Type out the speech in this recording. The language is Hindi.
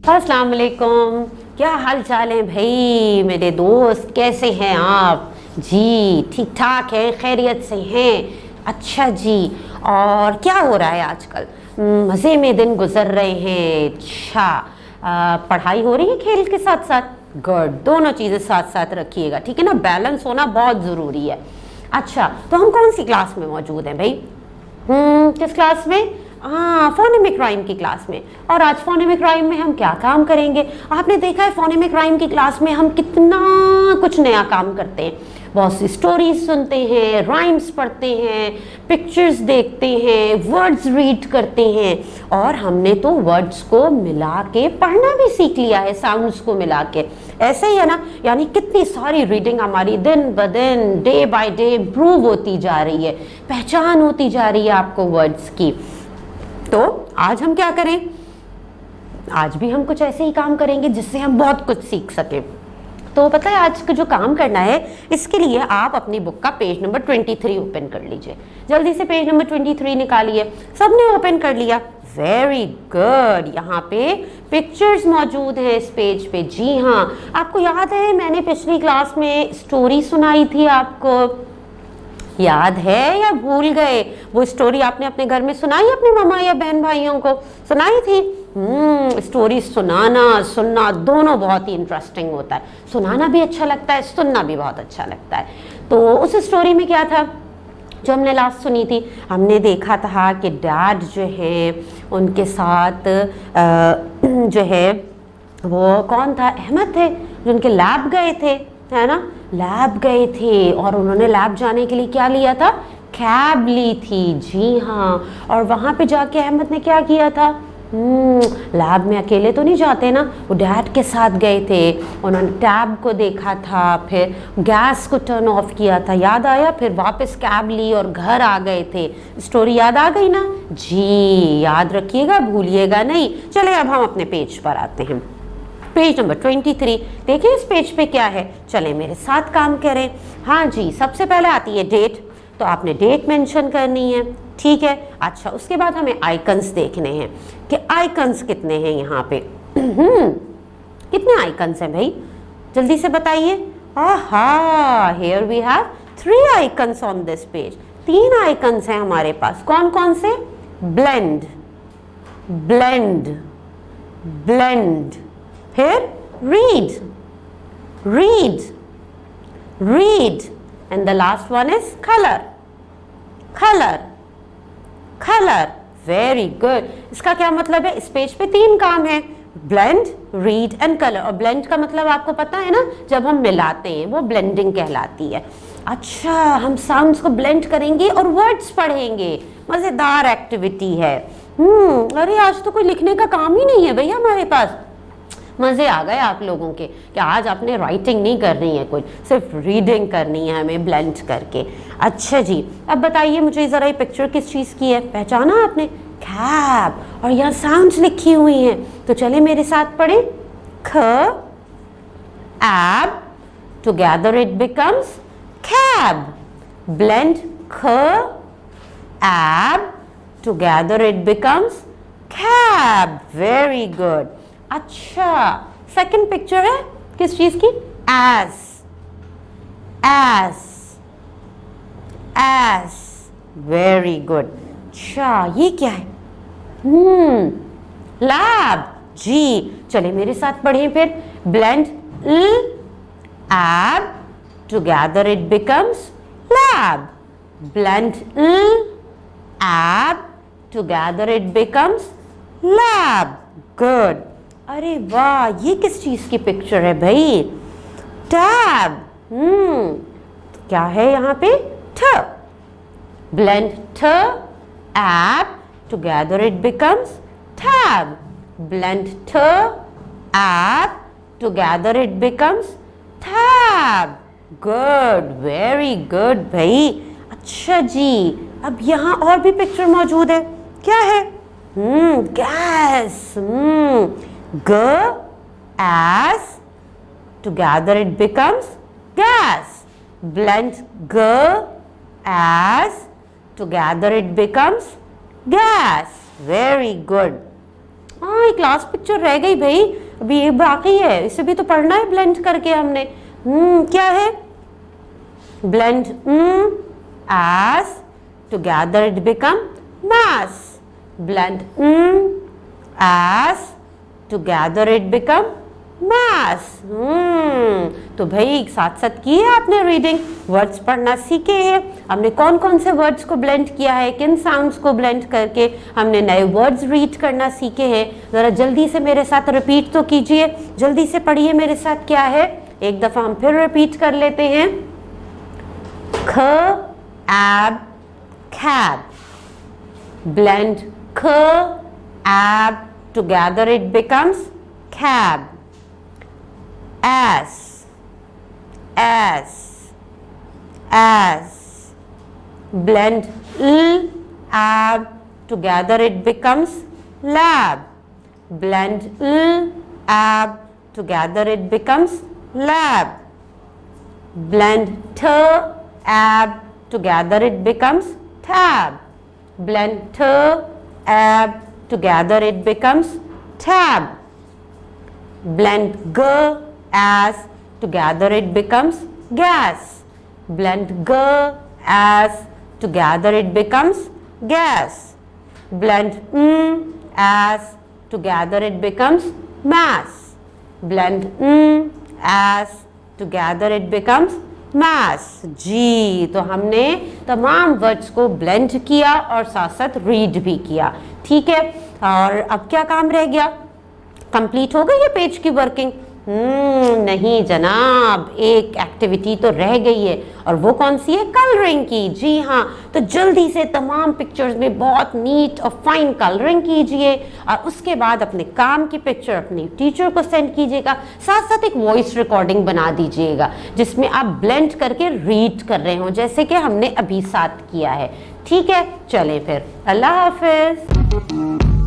अस्सलाम वालेकुम। क्या हाल चाल है भाई मेरे दोस्त, कैसे हैं आप जी? ठीक ठाक हैं, खैरियत से हैं? अच्छा जी। और क्या हो रहा है आजकल? मज़े में दिन गुजर रहे हैं? अच्छा। पढ़ाई हो रही है खेल के साथ साथ? गुड, दोनों चीज़ें साथ साथ रखिएगा, ठीक है ना? बैलेंस होना बहुत ज़रूरी है। अच्छा, तो हम कौन सी क्लास में मौजूद हैं भाई? किस क्लास में? हाँ, फोनेमिक राइम की क्लास में। और आज फोनेमिक राइम में हम क्या काम करेंगे? आपने देखा है फोनेमिक राइम की क्लास में हम कितना कुछ नया काम करते हैं। बहुत सी स्टोरीज सुनते हैं, राइम्स पढ़ते हैं, पिक्चर्स देखते हैं, वर्ड्स रीड करते हैं। और हमने तो वर्ड्स को मिला के पढ़ना भी सीख लिया है, साउंड्स को मिला के। ऐसे ही है ना? यानी कितनी सारी रीडिंग हमारी दिन ब दिन, डे बाय डे इम्प्रूव होती जा रही है, पहचान होती जा रही है आपको वर्ड्स की। तो आज हम क्या करें? आज भी हम कुछ ऐसे ही काम करेंगे जिससे हम बहुत कुछ सीख सकें। तो पता है आज का जो काम करना है, इसके लिए आप अपनी बुक का पेज नंबर 23 ओपन कर लीजिए। जल्दी से पेज नंबर 23 निकालिए। सबने ओपन कर लिया? Very good. यहाँ पे पिक्चर्स मौजूद हैं इस पेज पे। जी हाँ, आपको याद है मैंने पिछली क्लास में स्टोरी सुनाई थी आपको? याद है या भूल गए? वो स्टोरी आपने अपने घर में सुनाई, अपने मामा या बहन भाइयों को सुनाई थी? स्टोरी सुनाना सुनना दोनों बहुत ही इंटरेस्टिंग होता है। सुनाना भी अच्छा लगता है, सुनना भी बहुत अच्छा लगता है। तो उस स्टोरी में क्या था जो हमने लास्ट सुनी थी? हमने देखा था कि डैड जो है उनके साथ जो है वो कौन था, अहमद थे, जो उनके लैब गए थे, है ना? लैब गए थे और उन्होंने लैब जाने के लिए क्या लिया था? कैब ली थी। जी हाँ। और वहाँ पे जाके अहमद ने क्या किया था? लैब में अकेले तो नहीं जाते ना, वो डैड के साथ गए थे। उन्होंने टैब को देखा था, फिर गैस को टर्न ऑफ किया था, याद आया? फिर वापस कैब ली और घर आ गए थे। स्टोरी याद आ गई ना जी? याद रखिएगा, भूलिएगा नहीं। चले अब हम अपने पेज पर आते हैं। Page number 23। देखिए इस पेज पे क्या है, चले मेरे साथ काम करें। हाँ जी, सबसे पहले आती है डेट, तो आपने डेट मेंशन करनी है, ठीक है। अच्छा, उसके बाद हमें आइकन्स देखने हैं कि आइकन्स कितने हैं यहाँ पे। कितने आइकन्स हैं भाई? जल्दी से बताइए। आहा, here we have 3 icons on this page. 3 icons हैं हमारे पास। कौन कौन से? ब्लेंड, ब्लेंड, ब्लेंड, फिर read, read, read, and the last one is color, color, color. Very good. इसका क्या मतलब है? इस पेज पे 3 काम है, blend, read and color। और blend का मतलब आपको पता है ना, जब हम मिलाते हैं वो blending कहलाती है। अच्छा, हम साउंड्स को blend करेंगे और वर्ड्स पढ़ेंगे। मजेदार एक्टिविटी है। अरे आज तो कोई लिखने का काम ही नहीं है भैया हमारे पास। मज़े आ गए आप लोगों के कि आज आपने राइटिंग नहीं करनी है, कोई सिर्फ रीडिंग करनी है हमें ब्लेंड करके। अच्छा जी, अब बताइए मुझे ज़रा ये पिक्चर किस चीज़ की है? पहचाना आपने? कैब। और यहाँ साउंड्स लिखी हुई हैं, तो चले मेरे साथ पढ़े। ख, एब, together it becomes cab. Blend ख, एब, together it becomes cab. Very good. अच्छा, सेकंड पिक्चर है किस चीज की? S, S, S. Very good. अच्छा, ये क्या है? लैब। जी, चले मेरे साथ पढ़ें फिर। ब्लेंड ल, एब, together it becomes lab. Blend ल, एब, together it becomes lab. Good. अरे वाह, ये किस चीज की पिक्चर है भाई? टैब। तो क्या है यहाँ पे? ठ। ब्लेंड ठ, एब, together it becomes tab. Blend ठ, एब, together it becomes tab. Good, very good भाई। अच्छा जी, अब यहाँ और भी पिक्चर मौजूद है। क्या है? Gas. G, as, together it becomes gas. Blend G, as, together it becomes gas. Very good. हाँ एक लास्ट पिक्चर रह गई भाई, अभी ये बाकी है, इसे भी तो पढ़ना है ब्लेंड करके हमने। क्या है? blend as together it become mass, blend as together it become mass। तो भाई साथ साथ की है आपने रीडिंग, वर्ड्स पढ़ना सीखे हैं। हमने कौन कौन से वर्ड्स को ब्लेंड किया है, किन साउंड्स को ब्लेंड करके हमने नए वर्ड्स रीड करना सीखे हैं। ज़रा जल्दी से मेरे साथ रिपीट तो कीजिए, जल्दी से पढ़िए मेरे साथ। क्या है? एक दफ़ा हम फिर रिपीट कर लेते हैं। ख एब cab, blend k ab together it becomes cab। as blend l ab together it becomes lab, blend l ab together it becomes lab, blend t ab together it becomes tab, blend t ab together it becomes tab, blend g as together it becomes gas, blend g as together it becomes gas, blend as together it becomes mass, blend as together it becomes mass। जी, तो हमने तमाम वर्ड्स को ब्लेंड किया और साथ साथ रीड भी किया। ठीक है, और अब क्या काम रह गया? कंप्लीट हो गई है पेज की वर्किंग? नहीं जनाब, एक एक्टिविटी तो रह गई है, और वो कौन सी है? कलरिंग की। जी हाँ, तो जल्दी से तमाम पिक्चर्स में बहुत नीट और फाइन कलरिंग कीजिए, और उसके बाद अपने काम की पिक्चर अपने टीचर को सेंड कीजिएगा। साथ साथ एक वॉइस रिकॉर्डिंग बना दीजिएगा जिसमें आप ब्लेंड करके रीड कर रहे हो, जैसे कि हमने अभी साथ किया है। ठीक है, चलें फिर, अल्लाह हाफिज।